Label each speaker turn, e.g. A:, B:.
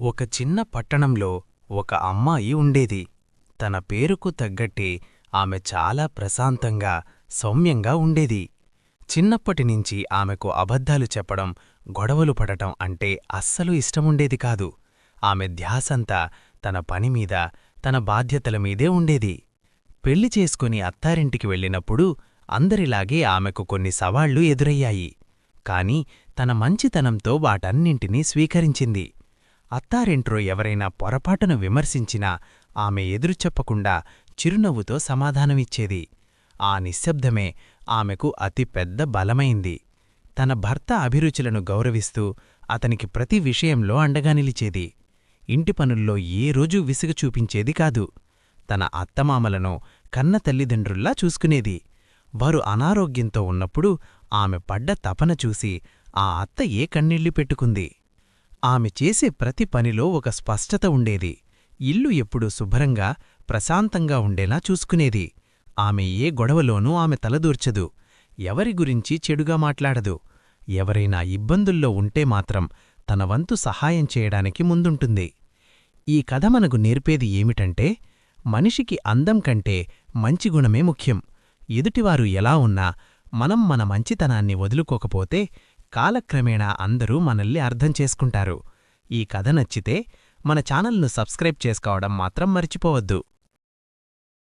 A: ఒక చిన్న పట్టణంలో ఒక అమ్మాయి ఉండేది. తన పేరుకు తగ్గట్టే ఆమె చాలా ప్రశాంతంగా, సౌమ్యంగా ఉండేది. చిన్నప్పటినుంచి ఆమెకు అబద్ధాలు చెప్పడం, గొడవలు పడటం అంటే అస్సలు ఇష్టముండేది కాదు. ఆమె ధ్యాసంతా తన పనిమీద, తన బాధ్యతల మీదే ఉండేది. పెళ్లి చేసుకుని అత్తారింటికి వెళ్ళినప్పుడు అందరిలాగే ఆమెకు కొన్ని సవాళ్లు ఎదురయ్యాయి. కాని తన మంచితనంతో వాటన్నింటినీ స్వీకరించింది. అత్తారింట్లో ఎవరైనా పొరపాటున విమర్శించినా ఆమె ఎదురుచెప్పకుండా చిరునవ్వుతో సమాధానమిచ్చేది. ఆ నిశ్శబ్దమే ఆమెకు అతి పెద్ద బలమైంది. తన భర్త అభిరుచులను గౌరవిస్తూ అతనికి ప్రతి విషయంలో అండగా నిలిచేది. ఇంటి పనుల్లో ఏ రోజూ విసుగు చూపించేది కాదు. తన అత్తమామలను కన్న తల్లిదండ్రుల్లా చూసుకునేది. వారు అనారోగ్యంతో ఉన్నప్పుడు ఆమె పడ్డ తపన చూసి ఆ అత్త ఏ కన్నీళ్లు పెట్టుకుంది. ఆమె చేసే ప్రతి పనిలో ఒక స్పష్టత ఉండేది. ఇల్లు ఎప్పుడూ శుభ్రంగా, ప్రశాంతంగా ఉండేలా చూసుకునేది. ఆమె ఏ గొడవలోనూ ఆమె తలదూర్చదు. ఎవరి గురించి చెడుగా మాట్లాడదు. ఎవరైనా ఇబ్బందుల్లో ఉంటే మాత్రం తన వంతు సహాయం చేయడానికి ముందుంటుంది. ఈ కథ మనకు నేర్పేది ఏమిటంటే, మనిషికి అందం కంటే మంచి గుణమే ముఖ్యం. ఎదుటివారు ఎలా ఉన్నా మనం మన మంచితనాన్ని వదులుకోకపోతే కాలక్రమేణా అందరూ మనల్ని అర్థం చేసుకుంటారు. ఈ కథ నచ్చితే మన ఛానల్ను సబ్స్క్రైబ్ చేసుకోవడం మాత్రం మర్చిపోవద్దు.